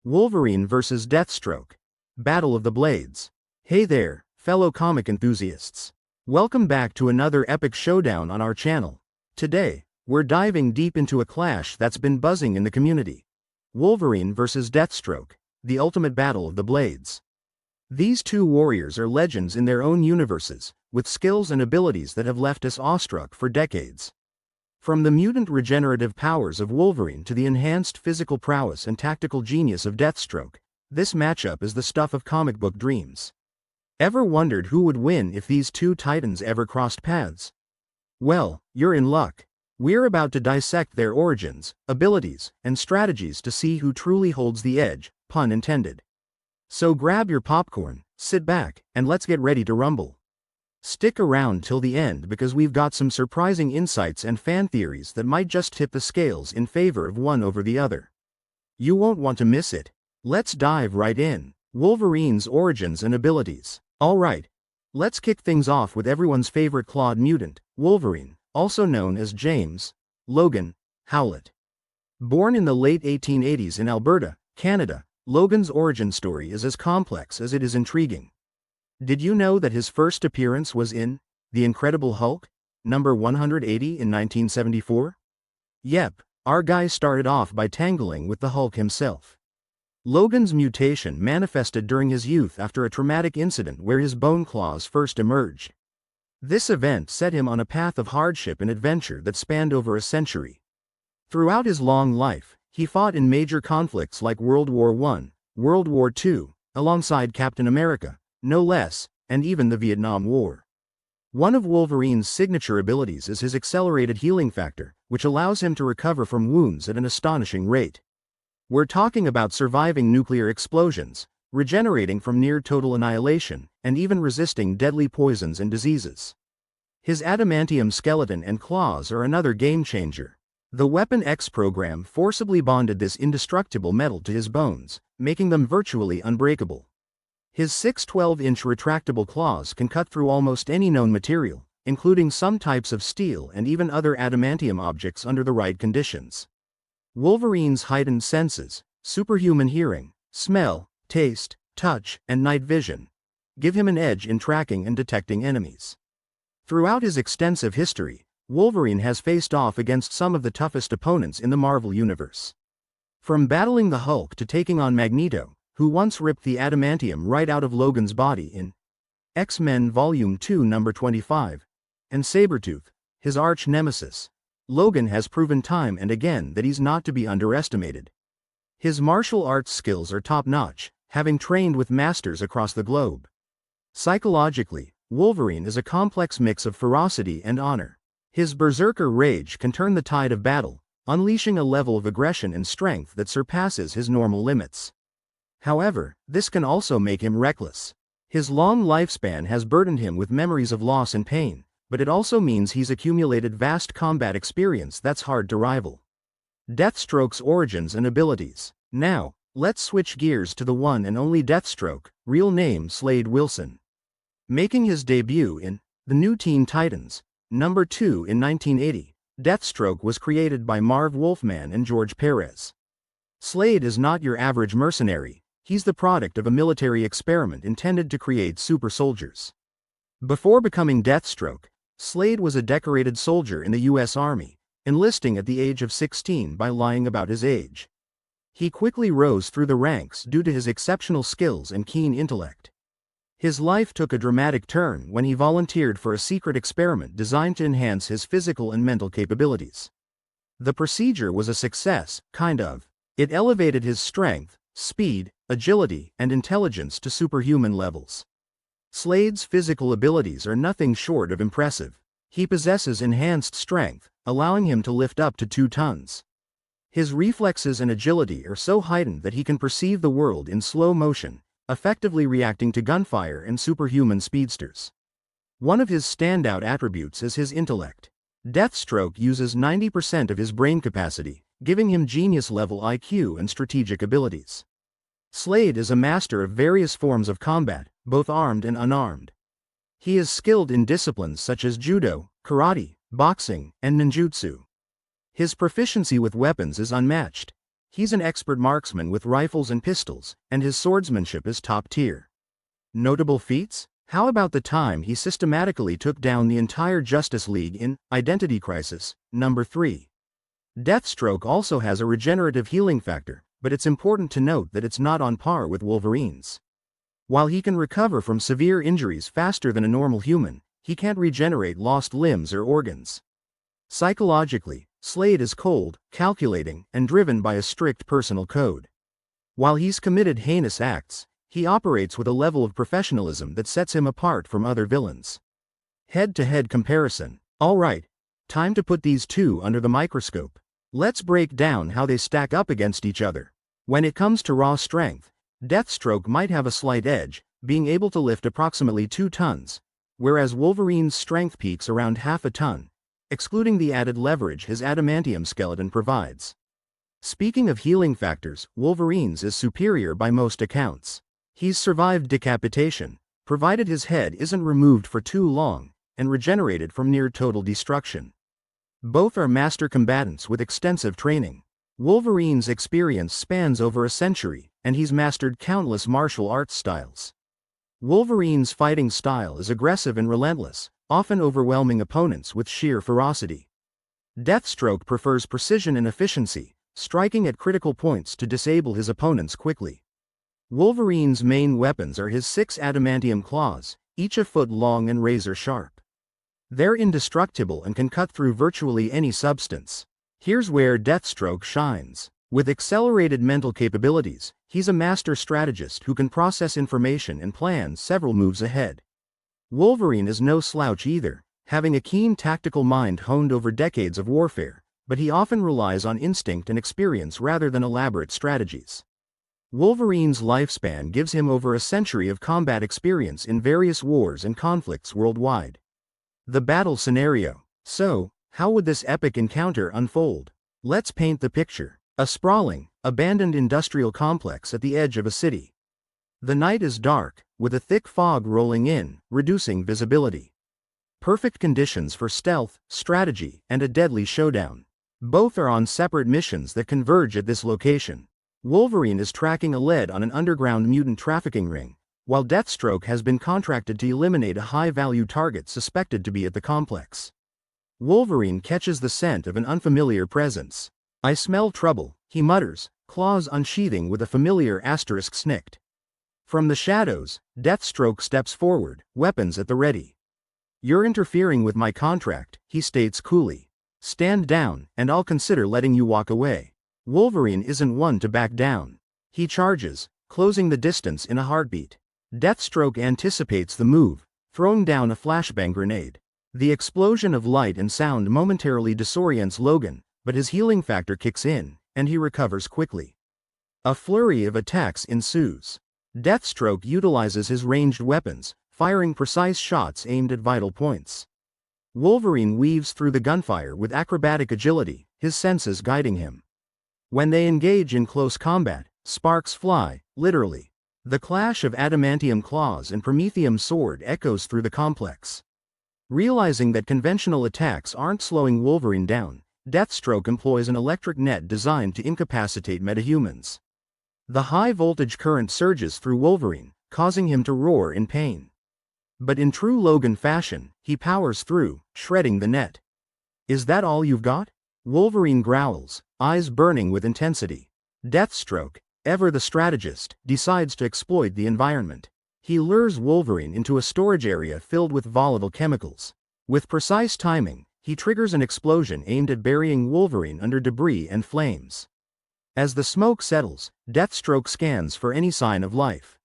Wolverine vs. Deathstroke. Battle of the Blades. Hey there, fellow comic enthusiasts. Welcome back to another epic showdown on our channel. Today, we're diving deep into a clash that's been buzzing in the community. Wolverine vs. Deathstroke, the ultimate battle of the blades. These two warriors are legends in their own universes, with skills and abilities that have left us awestruck for decades. From the mutant regenerative powers of Wolverine to the enhanced physical prowess and tactical genius of Deathstroke, this matchup is the stuff of comic book dreams. Ever wondered who would win if these two titans ever crossed paths? Well, you're in luck. We're about to dissect their origins, abilities, and strategies to see who truly holds the edge, pun intended. So grab your popcorn, sit back, and let's get ready to rumble. Stick around till the end because we've got some surprising insights and fan theories that might just tip the scales in favor of one over the other. You won't want to miss it. Let's dive right in. Wolverine's origins and abilities. Alright, let's kick things off with everyone's favorite clawed mutant, Wolverine, also known as James Logan Howlett. Born in the late 1880s in Alberta, Canada, Logan's origin story is as complex as it is intriguing. Did you know that his first appearance was in The Incredible Hulk, number 180 in 1974? Yep, our guy started off by tangling with the Hulk himself. Logan's mutation manifested during his youth after a traumatic incident where his bone claws first emerged. This event set him on a path of hardship and adventure that spanned over a century. Throughout his long life, he fought in major conflicts like World War I, World War II, alongside Captain America, no less, and even the Vietnam War. One of Wolverine's signature abilities is his accelerated healing factor, which allows him to recover from wounds at an astonishing rate. We're talking about surviving nuclear explosions, regenerating from near-total annihilation, and even resisting deadly poisons and diseases. His adamantium skeleton and claws are another game-changer. The Weapon X program forcibly bonded this indestructible metal to his bones, making them virtually unbreakable. His 6-12-inch retractable claws can cut through almost any known material, including some types of steel and even other adamantium objects under the right conditions. Wolverine's heightened senses, superhuman hearing, smell, taste, touch, and night vision, give him an edge in tracking and detecting enemies. Throughout his extensive history, Wolverine has faced off against some of the toughest opponents in the Marvel Universe. From battling the Hulk to taking on Magneto, who once ripped the adamantium right out of Logan's body in X-Men Volume 2 number 25, and Sabretooth, his arch-nemesis, Logan has proven time and again that he's not to be underestimated. His martial arts skills are top-notch, having trained with masters across the globe. Psychologically, Wolverine is a complex mix of ferocity and honor. His berserker rage can turn the tide of battle, unleashing a level of aggression and strength that surpasses his normal limits. However, this can also make him reckless. His long lifespan has burdened him with memories of loss and pain, but it also means he's accumulated vast combat experience that's hard to rival. Deathstroke's origins and abilities. Now, let's switch gears to the one and only Deathstroke, real name Slade Wilson. Making his debut in The New Teen Titans, number 2 in 1980, Deathstroke was created by Marv Wolfman and George Perez. Slade is not your average mercenary. He's the product of a military experiment intended to create super soldiers. Before becoming Deathstroke, Slade was a decorated soldier in the U.S. Army, enlisting at the age of 16 by lying about his age. He quickly rose through the ranks due to his exceptional skills and keen intellect. His life took a dramatic turn when he volunteered for a secret experiment designed to enhance his physical and mental capabilities. The procedure was a success, kind of. It elevated his strength, speed, agility, and intelligence to superhuman levels. Slade's physical abilities are nothing short of impressive. He possesses enhanced strength, allowing him to lift up to 2 tons. His reflexes and agility are so heightened that he can perceive the world in slow motion, effectively reacting to gunfire and superhuman speedsters. One of his standout attributes is his intellect. Deathstroke uses 90% of his brain capacity, giving him genius-level IQ and strategic abilities. Slade is a master of various forms of combat, both armed and unarmed. He is skilled in disciplines such as judo, karate, boxing, and ninjutsu. His proficiency with weapons is unmatched. He's an expert marksman with rifles and pistols, and his swordsmanship is top tier. Notable feats? How about the time he systematically took down the entire Justice League in Identity Crisis, number 3. Deathstroke also has a regenerative healing factor, but it's important to note that it's not on par with Wolverine's. While he can recover from severe injuries faster than a normal human, he can't regenerate lost limbs or organs. Psychologically, Slade is cold, calculating, and driven by a strict personal code. While he's committed heinous acts, he operates with a level of professionalism that sets him apart from other villains. Head-to-head comparison. Alright, time to put these two under the microscope. Let's break down how they stack up against each other. When it comes to raw strength, Deathstroke might have a slight edge, being able to lift approximately 2 tons, whereas Wolverine's strength peaks around half a ton, excluding the added leverage his adamantium skeleton provides. Speaking of healing factors, Wolverine's is superior by most accounts. He's survived decapitation, provided his head isn't removed for too long, and regenerated from near total destruction. Both are master combatants with extensive training. Wolverine's experience spans over a century, and he's mastered countless martial arts styles. Wolverine's fighting style is aggressive and relentless, often overwhelming opponents with sheer ferocity. Deathstroke prefers precision and efficiency, striking at critical points to disable his opponents quickly. Wolverine's main weapons are his 6 adamantium claws, each a foot long and razor sharp. They're indestructible and can cut through virtually any substance. Here's where Deathstroke shines. With accelerated mental capabilities, he's a master strategist who can process information and plan several moves ahead. Wolverine is no slouch either, having a keen tactical mind honed over decades of warfare, but he often relies on instinct and experience rather than elaborate strategies. Wolverine's lifespan gives him over a century of combat experience in various wars and conflicts worldwide. The battle scenario. So, how would this epic encounter unfold? Let's paint the picture. A sprawling, abandoned industrial complex at the edge of a city. The night is dark, with a thick fog rolling in, reducing visibility. Perfect conditions for stealth, strategy, and a deadly showdown. Both are on separate missions that converge at this location. Wolverine is tracking a lead on an underground mutant trafficking ring, while Deathstroke has been contracted to eliminate a high-value target suspected to be at the complex. Wolverine catches the scent of an unfamiliar presence. "I smell trouble," he mutters, claws unsheathing with a familiar asterisk snicked. From the shadows, Deathstroke steps forward, weapons at the ready. "You're interfering with my contract," he states coolly. "Stand down, and I'll consider letting you walk away." Wolverine isn't one to back down. He charges, closing the distance in a heartbeat. Deathstroke anticipates the move, throwing down a flashbang grenade. The explosion of light and sound momentarily disorients Logan, but his healing factor kicks in, and he recovers quickly. A flurry of attacks ensues. Deathstroke utilizes his ranged weapons, firing precise shots aimed at vital points. Wolverine weaves through the gunfire with acrobatic agility, his senses guiding him. When they engage in close combat, sparks fly, literally. The clash of adamantium claws and promethium sword echoes through the complex. Realizing that conventional attacks aren't slowing Wolverine down, Deathstroke employs an electric net designed to incapacitate metahumans. The high-voltage current surges through Wolverine, causing him to roar in pain. But in true Logan fashion, he powers through, shredding the net. "Is that all you've got?" Wolverine growls, eyes burning with intensity. Deathstroke, ever the strategist, decides to exploit the environment. He lures Wolverine into a storage area filled with volatile chemicals. With precise timing, he triggers an explosion aimed at burying Wolverine under debris and flames. As the smoke settles, Deathstroke scans for any sign of life.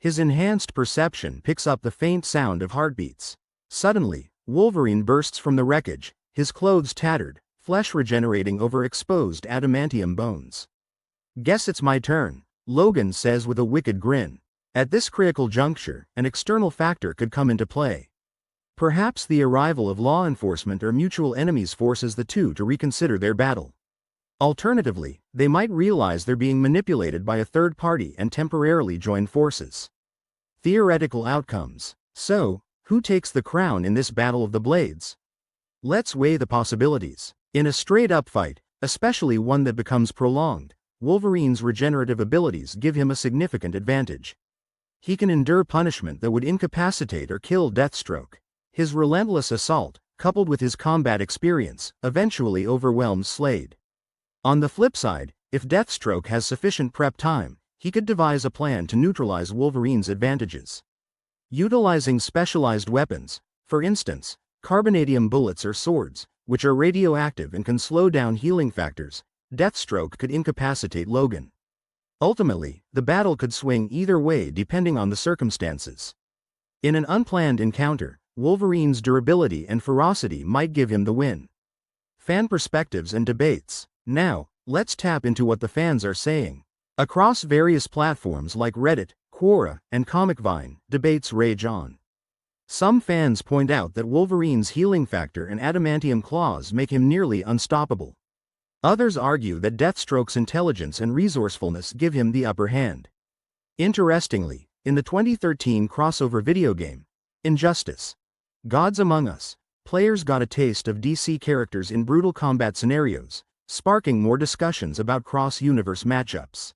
His enhanced perception picks up the faint sound of heartbeats. Suddenly, Wolverine bursts from the wreckage, his clothes tattered, flesh regenerating over exposed adamantium bones. "Guess it's my turn," Logan says with a wicked grin. At this critical juncture, an external factor could come into play. Perhaps the arrival of law enforcement or mutual enemies forces the two to reconsider their battle. Alternatively, they might realize they're being manipulated by a third party and temporarily join forces. Theoretical outcomes. So, who takes the crown in this battle of the blades? Let's weigh the possibilities. In a straight-up fight, especially one that becomes prolonged, Wolverine's regenerative abilities give him a significant advantage. He can endure punishment that would incapacitate or kill Deathstroke. His relentless assault, coupled with his combat experience, eventually overwhelms Slade. On the flip side, if Deathstroke has sufficient prep time, he could devise a plan to neutralize Wolverine's advantages. Utilizing specialized weapons, for instance, carbonadium bullets or swords, which are radioactive and can slow down healing factors, Deathstroke could incapacitate Logan. Ultimately, the battle could swing either way depending on the circumstances. In an unplanned encounter, Wolverine's durability and ferocity might give him the win. Fan perspectives and debates. Now, let's tap into what the fans are saying. Across various platforms like Reddit, Quora, and ComicVine, debates rage on. Some fans point out that Wolverine's healing factor and adamantium claws make him nearly unstoppable. Others argue that Deathstroke's intelligence and resourcefulness give him the upper hand. Interestingly, in the 2013 crossover video game, Injustice: Gods Among Us, players got a taste of DC characters in brutal combat scenarios, sparking more discussions about cross-universe matchups.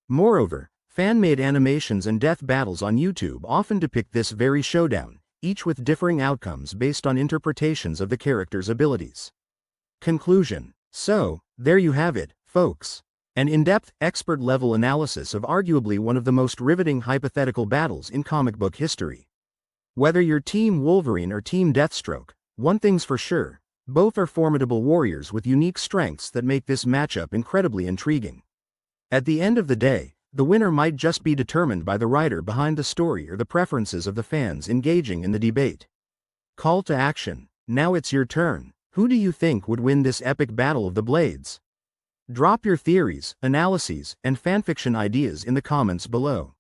Moreover, fan-made animations and death battles on YouTube often depict this very showdown, each with differing outcomes based on interpretations of the character's abilities. Conclusion. So, there you have it, folks. An in-depth, expert-level analysis of arguably one of the most riveting hypothetical battles in comic book history. Whether you're Team Wolverine or Team Deathstroke, one thing's for sure, both are formidable warriors with unique strengths that make this matchup incredibly intriguing. At the end of the day, the winner might just be determined by the writer behind the story or the preferences of the fans engaging in the debate. Call to action. Now it's your turn. Who do you think would win this epic battle of the blades? Drop your theories, analyses, and fanfiction ideas in the comments below.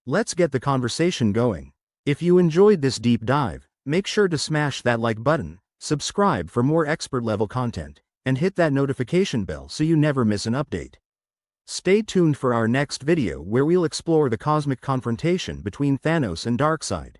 Let's get the conversation going. If you enjoyed this deep dive, make sure to smash that like button, subscribe for more expert-level content, and hit that notification bell so you never miss an update. Stay tuned for our next video where we'll explore the cosmic confrontation between Thanos and Darkseid.